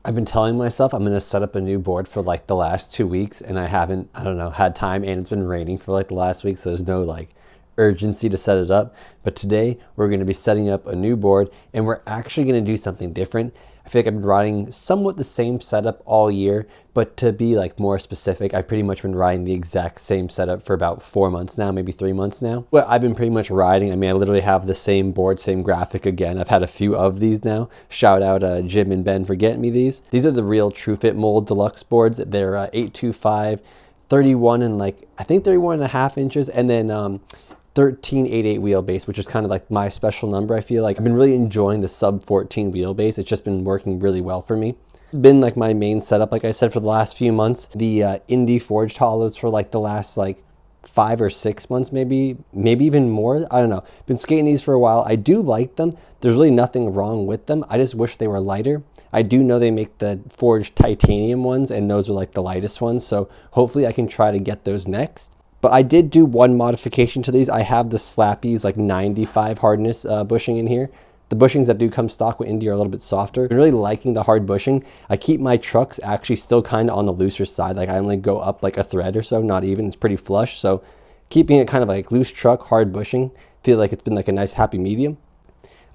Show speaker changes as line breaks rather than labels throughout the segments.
I've been telling myself I'm gonna set up a new board for like the last 2 weeks, and I haven't, I don't know, had time, and it's been raining for like the last week, so there's no like urgency to set it up. But today we're gonna be setting up a new board, and we're actually gonna do something different. I feel like I've been riding somewhat the same setup all year, but to be like more specific, I've pretty much been riding the exact same setup for about 4 months now, maybe 3 months now. But I've been pretty much riding. I mean, I literally have the same board, same graphic again. I've had a few of these now. Shout out Jim and Ben for getting me these. These are the real True Fit Mold Deluxe boards. They're 825, 31 and like, I think 31.5 inches, and then 1388 wheelbase, which is kind of like my special number. I feel like I've been really enjoying the sub 14 wheelbase. It's just been working really well for me. It's been like my main setup, like I said, for the last few months. The Indie forged hollows for like the last like 5 or 6 months, maybe even more. I don't know. Been skating these for a while. I do like them. There's really nothing wrong with them. I just wish they were lighter. I do know they make the forged titanium ones, and those are like the lightest ones. So hopefully I can try to get those next. But I did do one modification to these. I have the Slappy's like 95 hardness bushing in here. The bushings that do come stock with Indie are a little bit softer. I'm really liking the hard bushing. I keep my trucks actually still kind of on the looser side. Like I only go up like a thread or so, not even. It's pretty flush. So keeping it kind of like loose truck, hard bushing, feel like it's been like a nice happy medium.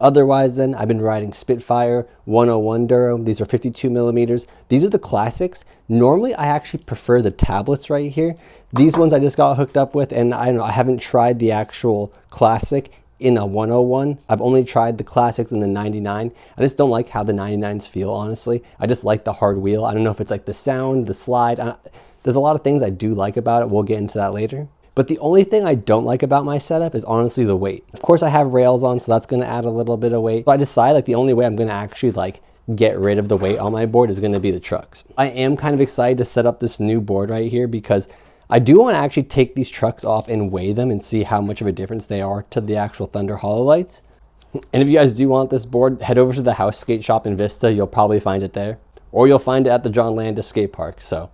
Otherwise then, I've been riding Spitfire 101 Duro. These are 52 millimeters. These are the classics. Normally, I actually prefer the tablets right here. These ones I just got hooked up with, and I don't know, I haven't tried the actual classic in a 101. I've only tried the classics in the 99. I just don't like how the 99s feel, honestly. I just like the hard wheel. I don't know if it's like the sound, the slide. There's a lot of things I do like about it. We'll get into that later. But the only thing I don't like about my setup is honestly the weight. Of course I have rails on, so that's gonna add a little bit of weight. But I decide like the only way I'm gonna actually like get rid of the weight on my board is gonna be the trucks. I am kind of excited to set up this new board right here because I do want to actually take these trucks off and weigh them and see how much of a difference they are to the actual Thunder Hololites. And if you guys do want this board, head over to the House Skate Shop in Vista. You'll probably find it there. Or you'll find it at the John Landis Skate Park. So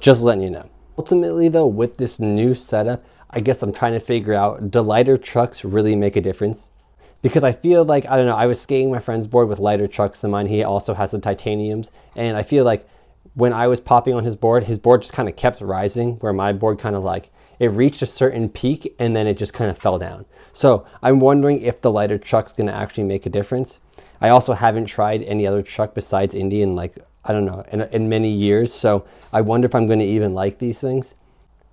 just letting you know. Ultimately though, with this new setup, I guess I'm trying to figure out, do lighter trucks really make a difference? Because I feel like, I don't know, I was skating my friend's board with lighter trucks than mine. He also has the titaniums. And I feel like when I was popping on his board just kind of kept rising, where my board kind of like, it reached a certain peak and then it just kind of fell down. So I'm wondering if the lighter truck's gonna actually make a difference. I also haven't tried any other truck besides Indie in like, I don't know, in many years. So I wonder if I'm gonna even like these things.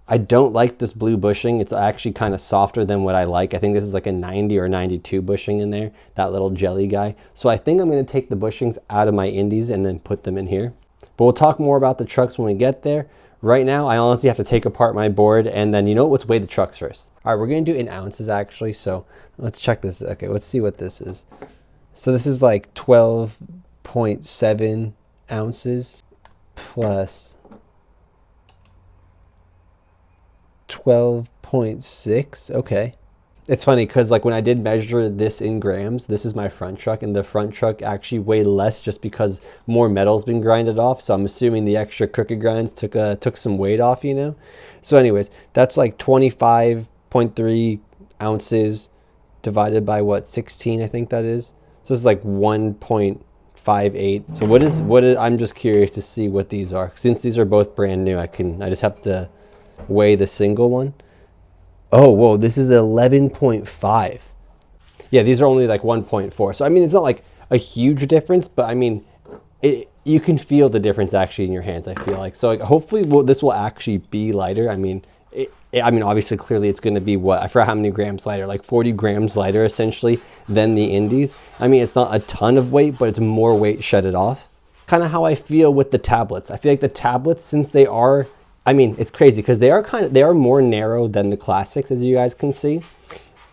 I don't like this blue bushing. It's actually kind of softer than what I like. I think this is like a 90 or 92 bushing in there, that little jelly guy. So I think I'm gonna take the bushings out of my Indies and then put them in here. But we'll talk more about the trucks when we get there. Right now, I honestly have to take apart my board, and then, you know what, let's weigh the trucks first. All right, we're gonna do it in ounces actually, so let's check this. Okay, let's see what this is. So this is like 12.7 ounces plus 12.6, okay. It's funny because like when I did measure this in grams, this is my front truck, and the front truck actually weighed less just because more metal's been grinded off. So I'm assuming the extra crooked grinds took some weight off, you know? So anyways, that's like 25.3 ounces divided by what, 16, I think that is. So it's like 1.58. So what is, I'm just curious to see what these are. Since these are both brand new, I just have to weigh the single one. Oh, whoa, this is 11.5. Yeah, these are only like 1.4. So, I mean, it's not like a huge difference, but I mean, you can feel the difference actually in your hands, I feel like. So, like, hopefully this will actually be lighter. I mean, obviously, clearly it's going to be what? I forgot how many grams lighter, like 40 grams lighter essentially than the Indies. I mean, it's not a ton of weight, but it's more weight shedded off. Kind of how I feel with the tablets. I feel like the tablets, since they are, I mean, it's crazy because they are more narrow than the classics, as you guys can see.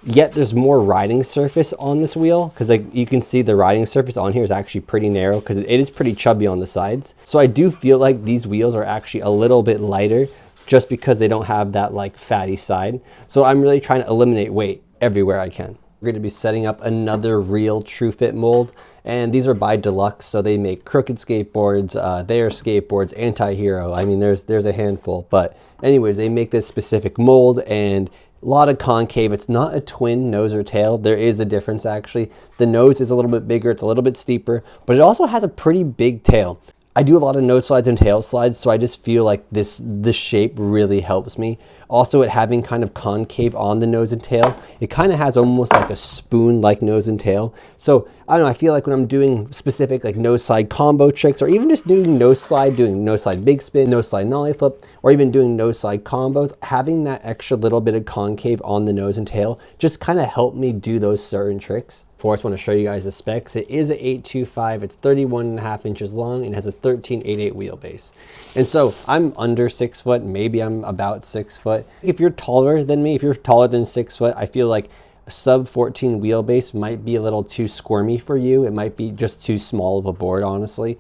Yet there's more riding surface on this wheel because like you can see the riding surface on here is actually pretty narrow because it is pretty chubby on the sides. So I do feel like these wheels are actually a little bit lighter just because they don't have that like fatty side. So I'm really trying to eliminate weight everywhere I can. We're going to be setting up another real True Fit mold, and these are by Deluxe, so they make crooked skateboards, their skateboards, anti-hero. I mean, there's a handful, but anyways, they make this specific mold, and A lot of concave. It's not a twin nose or tail. There is a difference actually. The nose is a little bit bigger, it's a little bit steeper, but it also has a pretty big tail. I do a lot of nose slides and tail slides, so I just feel like the shape really helps me. Also, it having kind of concave on the nose and tail, it kind of has almost like a spoon-like nose and tail. So I don't know, I feel like when I'm doing specific like nose slide combo tricks, or even just doing nose slide big spin, nose slide nollie flip, or even doing nose slide combos, having that extra little bit of concave on the nose and tail just kind of helped me do those certain tricks. First, I want to show you guys the specs. It is an 825, it's 31.5 inches long, and has a 13.88 wheelbase. And so I'm under 6 foot, maybe I'm about 6 foot. If you're taller than me, if you're taller than 6 foot, I feel like a sub 14 wheelbase might be a little too squirmy for you. It might be just too small of a board, honestly.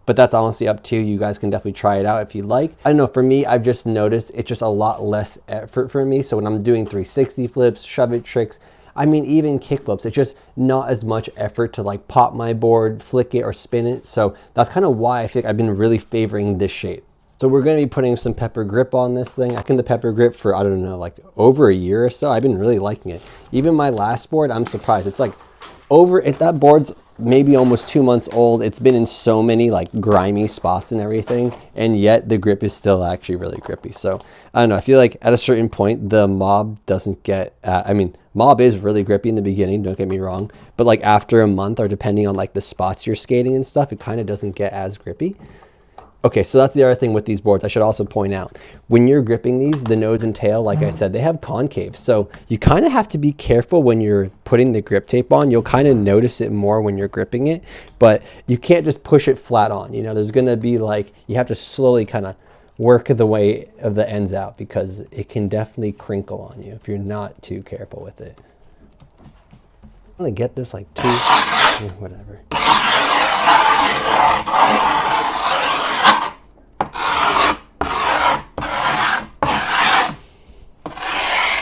But that's honestly up to you. You guys can definitely try it out if you like. I don't know, for me, I've just noticed it's just a lot less effort for me. So when I'm doing 360 flips, shove it tricks, I mean, even kickflips, it's just not as much effort to like pop my board, flick it, or spin it. So that's kind of why I feel like I've been really favoring this shape. So we're going to be putting some pepper grip on this thing. I've been the pepper grip for, I don't know, like over a year or so. I've been really liking it. Even my last board, I'm surprised. It's like that board's maybe almost 2 months old. It's been in so many like grimy spots and everything, and yet the grip is still actually really grippy. So I don't know, I feel like at a certain point the mob doesn't get, mob is really grippy in the beginning, don't get me wrong, but like after a month, or depending on like the spots you're skating and stuff, it kind of doesn't get as grippy. Okay, so that's the other thing with these boards. I should also point out, when you're gripping these, the nose and tail, like I said, they have concave. So you kind of have to be careful when you're putting the grip tape on. You'll kind of notice it more when you're gripping it, but you can't just push it flat on. You know, there's gonna be like, you have to slowly kind of work the way of the ends out, because it can definitely crinkle on you if you're not too careful with it. I'm gonna get this like whatever.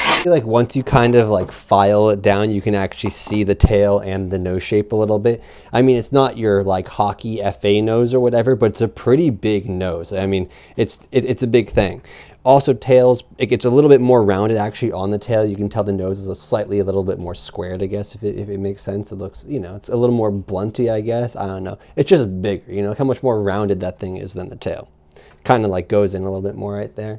I feel like once you kind of like file it down, you can actually see the tail and the nose shape a little bit. I mean, it's not your like hockey FA nose or whatever, but it's a pretty big nose. I mean, it's a big thing. Also, tails, it gets a little bit more rounded actually on the tail. You can tell the nose is a little bit more squared, I guess, if it makes sense. It looks, you know, it's a little more blunty, I guess. I don't know. It's just bigger, you know, look how much more rounded that thing is than the tail. Kind of like goes in a little bit more right there.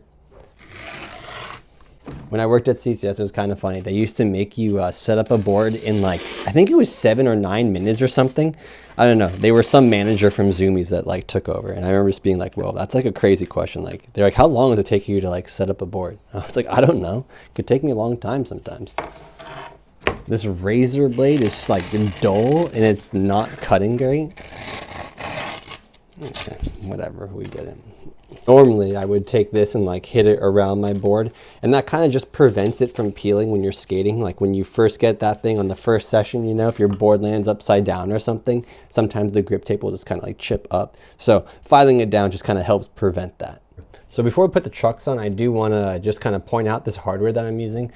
When I worked at CCS, it was kind of funny. They used to make you set up a board in like, I think it was 7 or 9 minutes or something. I don't know. They were some manager from Zoomies that like took over. And I remember just being like, well, that's like a crazy question. Like, they're like, how long does it take you to like set up a board? I was like, I don't know. It could take me a long time sometimes. This razor blade is like dull and it's not cutting great. Okay, whatever, we did it. Normally I would take this and like hit it around my board, and that kind of just prevents it from peeling when you're skating. Like when you first get that thing on the first session, you know, if your board lands upside down or something, sometimes the grip tape will just kind of like chip up. So filing it down just kind of helps prevent that. So before we put the trucks on, I do want to just kind of point out this hardware that I'm using.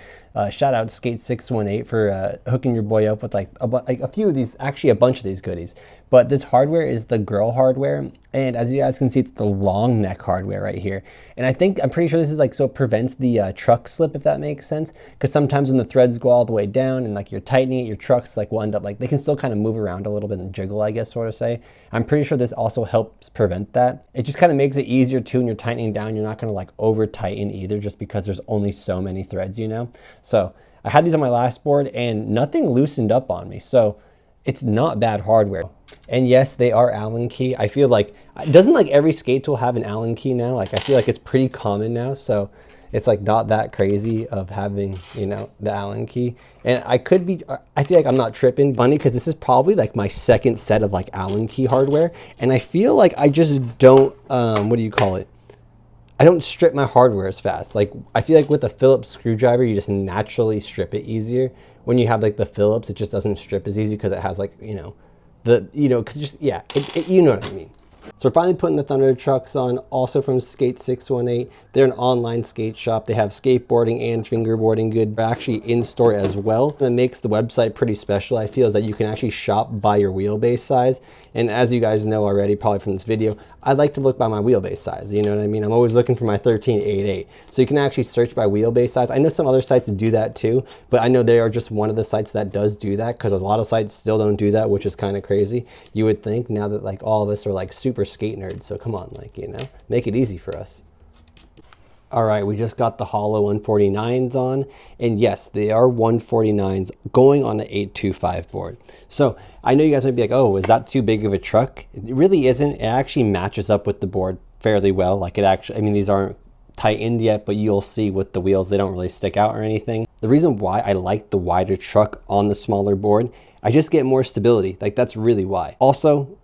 Shout out Skate618 for hooking your boy up with like a few of these, actually a bunch of these goodies. But this hardware is the girl hardware, and as you guys can see, it's the long neck hardware right here. And I'm pretty sure this is like so it prevents the truck slip, if that makes sense. Because sometimes when the threads go all the way down and like you're tightening it, your trucks like will end up like, they can still kind of move around a little bit and jiggle, I guess, sort of say. I'm pretty sure this also helps prevent that. It just kind of makes it easier too when you're tightening down. You're not going to like over tighten either, just because there's only so many threads, you know. So I had these on my last board and nothing loosened up on me. So it's not bad hardware. And yes, they are Allen key. I feel like, doesn't like every skate tool have an Allen key now? Like I feel like it's pretty common now. So it's like not that crazy of having, you know, the Allen key. And I feel like I'm not tripping. Funny, because this is probably like my second set of like Allen key hardware. And I feel like I just don't, what do you call it? I don't strip my hardware as fast. Like I feel like with a Phillips screwdriver, you just naturally strip it easier. When you have like the Phillips, it just doesn't strip as easy because it has like, you know, cause just, yeah, you know what I mean. So we're finally putting the Thunder trucks on, also from Skate 618. They're an online skate shop. They have skateboarding and fingerboarding good. They're actually in store as well. And it makes the website pretty special, I feel, is that you can actually shop by your wheelbase size. And as you guys know already, probably from this video, I like to look by my wheelbase size. You know what I mean? I'm always looking for my 1388. So you can actually search by wheelbase size. I know some other sites do that too, but I know they are just one of the sites that does do that, because a lot of sites still don't do that, which is kind of crazy. You would think, now that like all of us are like super skate nerds. So come on, like, you know, make it easy for us. All right, we just got the hollow 149s on, and yes, they are 149s going on an 825 board. So I know you guys might be like, oh, is that too big of a truck? It really isn't. It actually matches up with the board fairly well. Like, it actually, I mean, these aren't tightened yet, but you'll see with the wheels, they don't really stick out or anything. The reason why I like the wider truck on the smaller board, I just get more stability. Like, that's really why. Also,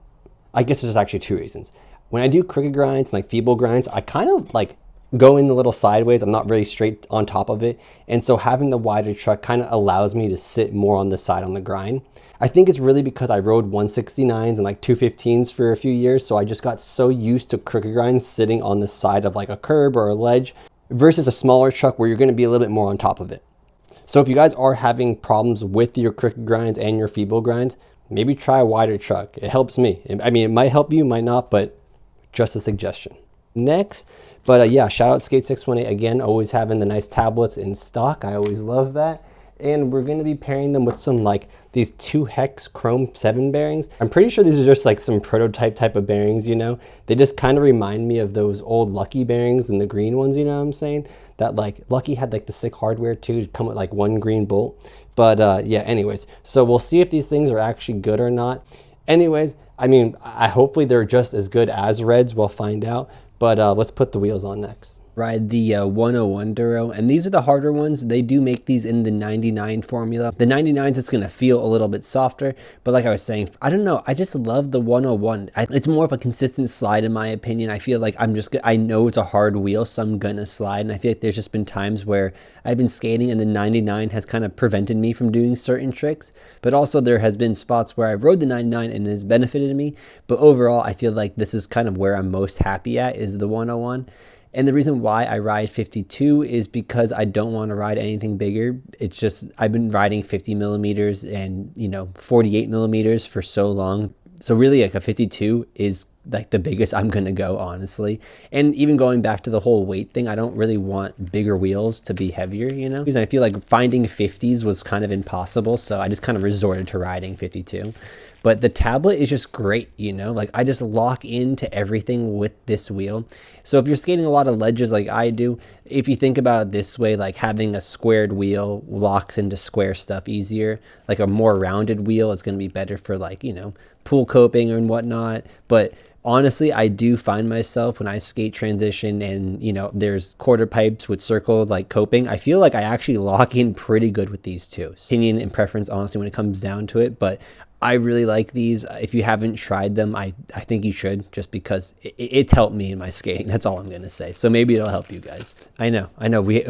I guess there's actually two reasons. When I do crooked grinds and like feeble grinds, I kind of like go in a little sideways. I'm not really straight on top of it. And so having the wider truck kind of allows me to sit more on the side on the grind. I think it's really because I rode 169s and like 215s for a few years. So I just got so used to crooked grinds sitting on the side of like a curb or a ledge versus a smaller truck where you're going to be a little bit more on top of it. So if you guys are having problems with your crooked grinds and your feeble grinds, maybe try a wider truck. It helps me. I mean, it might help you, might not, but just a suggestion. Next, but yeah, shout out Skate 618 again, always having the nice tablets in stock. I always love that. And we're going to be pairing them with some like these 2 hex chrome 7 bearings. I'm pretty sure these are just like some prototype type of bearings, you know. They just kind of remind me of those old Lucky bearings and the green ones, you know what I'm saying? That like Lucky had like the sick hardware too, to come with like 1 green bolt. But yeah, anyways, so we'll see if these things are actually good or not. Anyways, I mean, hopefully they're just as good as Reds. We'll find out. But let's put the wheels on next. Ride the 101 Duro, and these are the harder ones. They do make these in the 99 formula. The 99s, it's gonna feel a little bit softer, but like I was saying, I don't know, I just love the 101. It's more of a consistent slide in my opinion. I feel like I know it's a hard wheel, so I'm gonna slide, and I feel like there's just been times where I've been skating and the 99 has kind of prevented me from doing certain tricks, but also there has been spots where I've rode the 99 and it has benefited me, but overall I feel like this is kind of where I'm most happy at, is the 101. And the reason why I ride 52 is because I don't want to ride anything bigger. It's just, I've been riding 50 millimeters and, you know, 48 millimeters for so long. So really like a 52 is like the biggest I'm going to go, honestly. And even going back to the whole weight thing, I don't really want bigger wheels to be heavier, you know, because I feel like finding 50s was kind of impossible. So I just kind of resorted to riding 52. But the tablet is just great, you know, like I just lock into everything with this wheel. So if you're skating a lot of ledges like I do, if you think about it this way, like having a squared wheel locks into square stuff easier. Like a more rounded wheel is going to be better for like, you know, pool coping and whatnot. But honestly, I do find myself when I skate transition and, you know, there's quarter pipes with circle like coping, I feel like I actually lock in pretty good with these two. Opinion and preference, honestly, when it comes down to it. But I really like these. If you haven't tried them, I think you should, just because it's helped me in my skating. That's all I'm going to say. So maybe it'll help you guys. I know.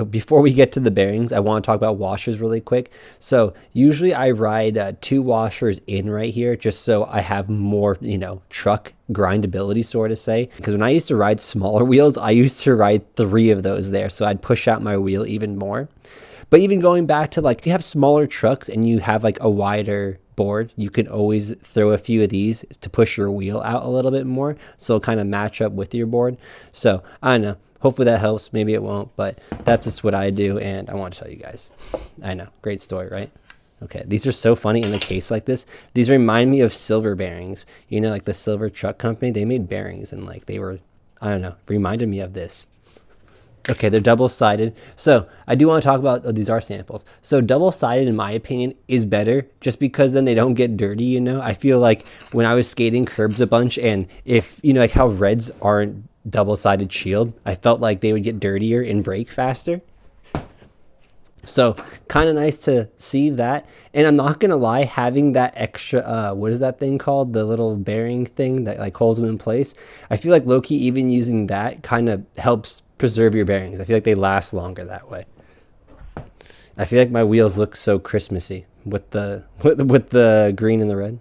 Before we get to the bearings, I want to talk about washers really quick. So usually I ride 2 washers in right here, just so I have more, you know, truck grindability, sort of say. Because when I used to ride smaller wheels, I used to ride 3 of those there. So I'd push out my wheel even more. But even going back to like, you have smaller trucks and you have like a wider board, you can always throw a few of these to push your wheel out a little bit more, so it'll kind of match up with your board. So I don't know, hopefully that helps. Maybe it won't, but that's just what I do, and I want to tell you guys. I know, great story, right? Okay, these are so funny in a case like this. These remind me of Silver bearings, you know, like the Silver truck company. They made bearings and like they were, I don't know, reminded me of this. Okay, they're double-sided. So I do want to talk about, these are samples. So double-sided, in my opinion, is better just because then they don't get dirty, you know? I feel like when I was skating curbs a bunch, and if, you know, like how Reds aren't double-sided shield, I felt like they would get dirtier and break faster. So kind of nice to see that. And I'm not going to lie, having that extra, what is that thing called? The little bearing thing that like holds them in place. I feel like low-key even using that kind of helps preserve your bearings. I feel like they last longer that way. I feel like my wheels look so Christmassy with the green and the red.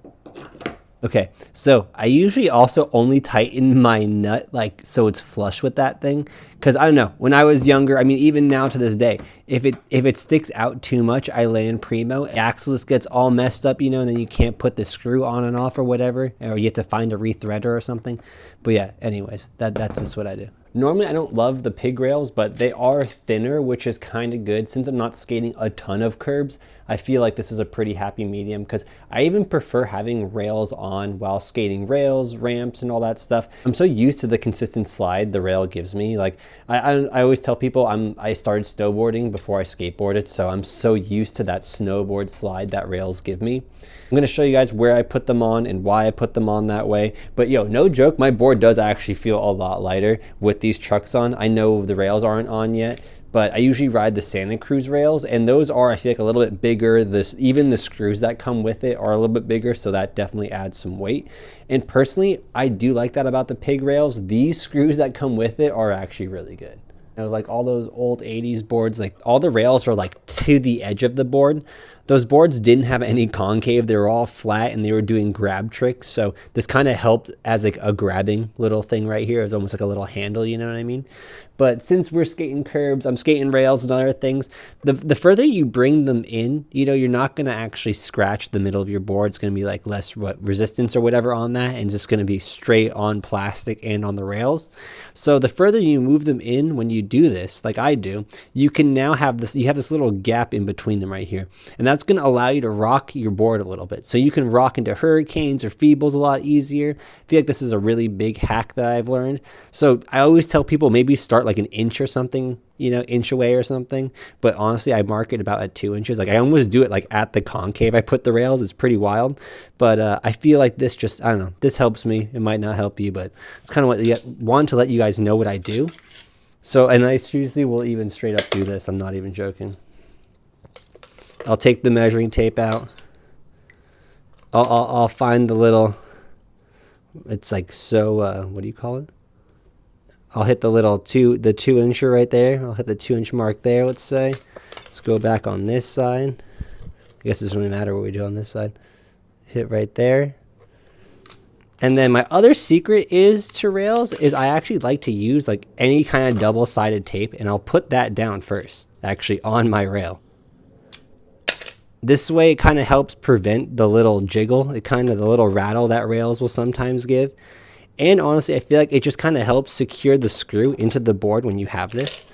Okay, so I usually also only tighten my nut like so it's flush with that thing, because I don't know, when I was younger, I mean even now to this day, if it sticks out too much, I land primo, axle just gets all messed up, you know, and then you can't put the screw on and off or whatever, or you have to find a rethreader or something. But yeah, anyways, that's just what I do. Normally I don't love the pig rails, but they are thinner, which is kind of good. Since I'm not skating a ton of curbs, I feel like this is a pretty happy medium, because I even prefer having rails on while skating rails, ramps, and all that stuff. I'm so used to the consistent slide the rail gives me. Like I always tell people I started snowboarding before I skateboarded, so I'm so used to that snowboard slide that rails give me. I'm gonna show you guys where I put them on and why I put them on that way. But yo, no joke, my board does actually feel a lot lighter with these trucks on. I know the rails aren't on yet, but I usually ride the Santa Cruz rails, and those are, I feel like, a little bit bigger. Even the screws that come with it are a little bit bigger, so that definitely adds some weight. And personally, I do like that about the pig rails. These screws that come with it are actually really good. You know, like all those old 80s boards, like all the rails are like to the edge of the board. Those boards didn't have any concave. They were all flat and they were doing grab tricks. So this kind of helped as like a grabbing little thing right here. It's almost like a little handle, you know what I mean? But since we're skating curbs, I'm skating rails and other things, the further you bring them in, you know, you're not going to actually scratch the middle of your board. It's going to be like less resistance or whatever on that, and just going to be straight on plastic and on the rails. So the further you move them in when you do this, like I do, you can now have this, you have this little gap in between them right here. And that's going to allow you to rock your board a little bit. So you can rock into hurricanes or feebles a lot easier. I feel like this is a really big hack that I've learned. So I always tell people maybe start like an inch or something, you know, inch away or something. But honestly, I mark it about at 2 inches. Like I almost do it like at the concave I put the rails. It's pretty wild. But I feel like this just, I don't know, this helps me. It might not help you, but it's kind of what you want to let you guys know what I do. So, and I seriously will even straight up do this. I'm not even joking. I'll take the measuring tape out. I'll find the little, it's like, so what do you call it? I'll hit the little the 2-incher right there. I'll hit the 2-inch mark there, let's say. Let's go back on this side. I guess it doesn't really matter what we do on this side. Hit right there. And then my other secret to rails is I actually like to use like any kind of double-sided tape, and I'll put that down first, actually on my rail. This way it kind of helps prevent the little jiggle, the little rattle that rails will sometimes give. And honestly, I feel like it just kind of helps secure the screw into the board when you have this.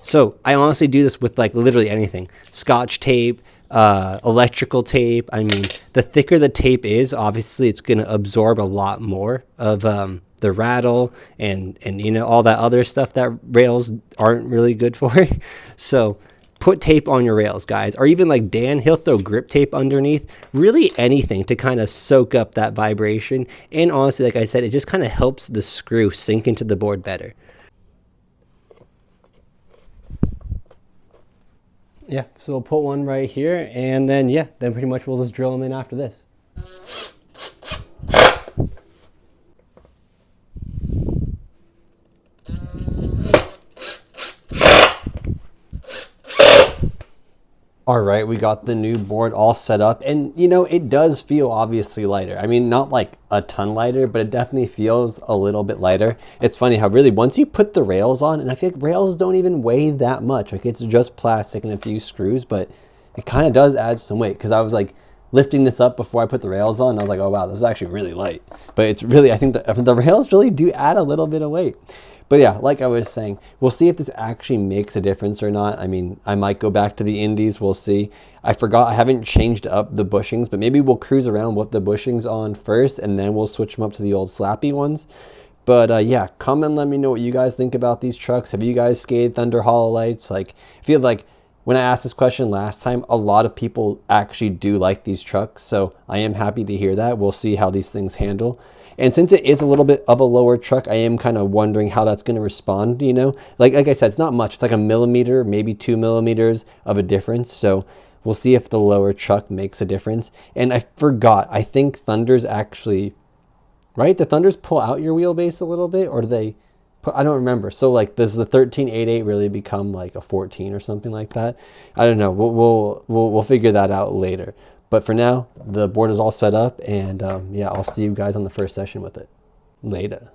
So I honestly do this with like literally anything. Scotch tape, electrical tape. I mean, the thicker the tape is, obviously it's going to absorb a lot more of the rattle and you know, all that other stuff that rails aren't really good for. So put tape on your rails, guys. Or even like Dan, he'll throw grip tape underneath. Really anything to kind of soak up that vibration. And honestly, like I said, it just kind of helps the screw sink into the board better. Yeah, so we'll put one right here, and then yeah, then pretty much we'll just drill them in after this. All right, we got the new board all set up, and you know, it does feel obviously lighter. I mean, not like a ton lighter, but it definitely feels a little bit lighter. It's funny how really once you put the rails on, and I feel like rails don't even weigh that much. Like it's just plastic and a few screws, but it kind of does add some weight, because I was like lifting this up before I put the rails on, and I was like, oh wow, this is actually really light. But it's really, I think the rails really do add a little bit of weight. But yeah, like I was saying, we'll see if this actually makes a difference or not. I mean, I might go back to the indies. We'll see. I forgot, I haven't changed up the bushings, but maybe we'll cruise around with the bushings on first, and then we'll switch them up to the old slappy ones. But yeah, comment, let me know what you guys think about these trucks. Have you guys skated Thunder Hollow Lights? Like, I feel like when I asked this question last time, a lot of people actually do like these trucks. So I am happy to hear that. We'll see how these things handle. And since it is a little bit of a lower truck, I am kind of wondering how that's going to respond, you know? Like I said, it's not much. It's like a millimeter, maybe 2 millimeters of a difference. So we'll see if the lower truck makes a difference. And I forgot, I think Thunders actually, right? The Thunders pull out your wheelbase a little bit, or do they put, I don't remember. So like, does the 13.88 really become like a 14 or something like that? I don't know. We'll figure that out later. But for now, the board is all set up, and yeah, I'll see you guys on the first session with it. Later.